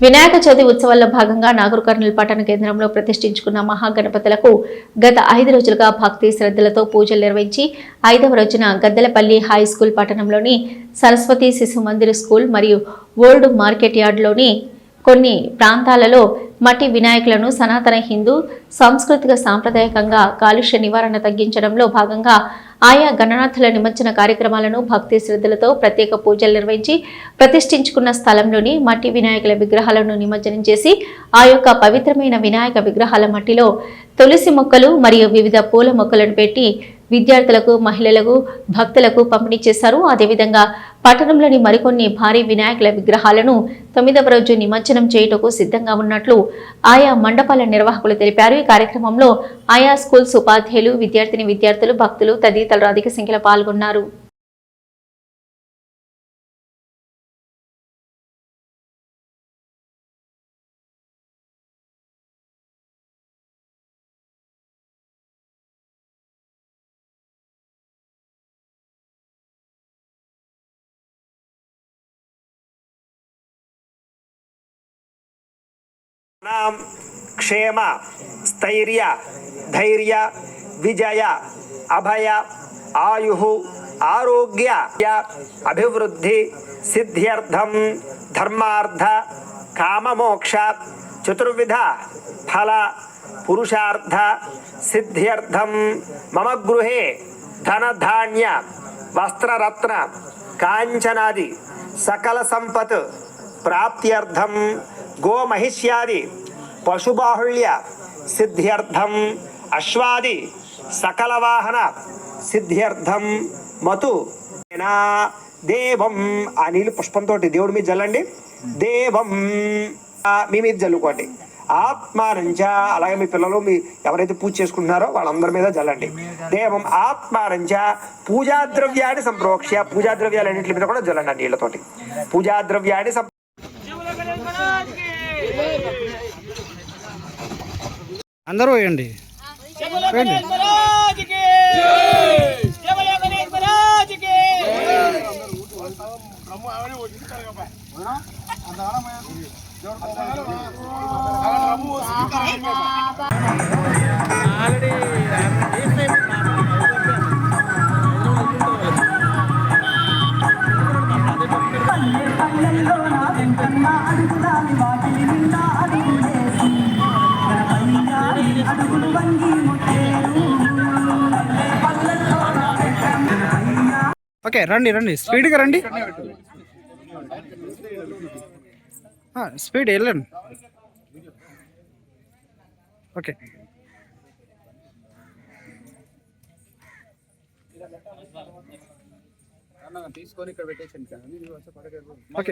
వినాయక చవితి ఉత్సవాల్లో భాగంగా నాగర్ కర్నూల్ పట్టణ కేంద్రంలో ప్రతిష్ఠించుకున్న మహాగణపతులకు గత 5 రోజులుగా భక్తి శ్రద్ధలతో పూజలు నిర్వహించి 5వ రోజున గద్దెలపల్లి హై స్కూల్ పట్టణంలోని సరస్వతి శిశు మందిర్ స్కూల్ మరియు ఓల్డ్ మార్కెట్ యార్డ్లోని కొన్ని ప్రాంతాలలో మట్టి వినాయకులను సనాతన హిందూ సాంస్కృతిక సాంప్రదాయకంగా కాలుష్య నివారణ తగ్గించడంలో భాగంగా ఆయా గణనాథుల నిమజ్జన కార్యక్రమాలను భక్తి శ్రద్ధలతో ప్రత్యేక పూజలు నిర్వహించి ప్రతిష్ఠించుకున్న స్థలంలోని మట్టి వినాయకుల విగ్రహాలను నిమజ్జనం చేసి ఆ యొక్క పవిత్రమైన వినాయక విగ్రహాల మట్టిలో తులసి మొక్కలు మరియు వివిధ పూల మొక్కలను పెట్టి విద్యార్థులకు మహిళలకు భక్తులకు పంపిణీ చేశారు. అదేవిధంగా పట్టణంలోని మరికొన్ని భారీ వినాయకుల విగ్రహాలను 9వ రోజు నిమజ్జనం చేయుటకు సిద్ధంగా ఉన్నట్లు ఆయా మండపాల నిర్వాహకులు తెలిపారు. ఈ కార్యక్రమంలో ఆయా స్కూల్స్ ఉపాధ్యాయులు, విద్యార్థులు, భక్తులు తదితరులు అధిక సంఖ్యలో పాల్గొన్నారు. क्षेम स्थैर्य धैर्य विजय अभय आयु आरोग्य अभिवृद्धि सिद्ध्यर्थम धर्मार्थ काममोक्ष चतुर्विध फल पुरुषार्थ सिद्ध्यर्थम मम गृहे धन धान्य वस्त्ररत्न कांचनादि सकल संपत् प्राप्त्यर्थम गो महिष्यादि पशुबाहुल्य सिद्ध्यर्थम अश्वादि सकल वाहन सिद्ध्यर्थम मतु देवम आ नीళ్ళు పుష్పంతో దేవుడి మీద జల్లండి. దేవం మీ మీద జల్లుకోండి. ఆత్మానంచ అలాగే మీ పిల్లలు మీ ఎవరైతే పూజ చేసుకుంటున్నారో వాళ్ళందరి మీద జల్లండి. దేవం ఆత్మానంచ పూజా ద్రవ్యాన్ని సంప్రోక్ష్య పూజా ద్రవ్యాలన్నింటి మీద కూడా జల్లండి నీళ్ళతోటి. పూజా ద్రవ్యాన్ని అందరూ వేయండి. ఓకే రండి స్పీడ్గా రండి. స్పీడ్ వెళ్ళండి. ఓకే తీసుకొని ఇక్కడ పెట్టేసండి. ఓకే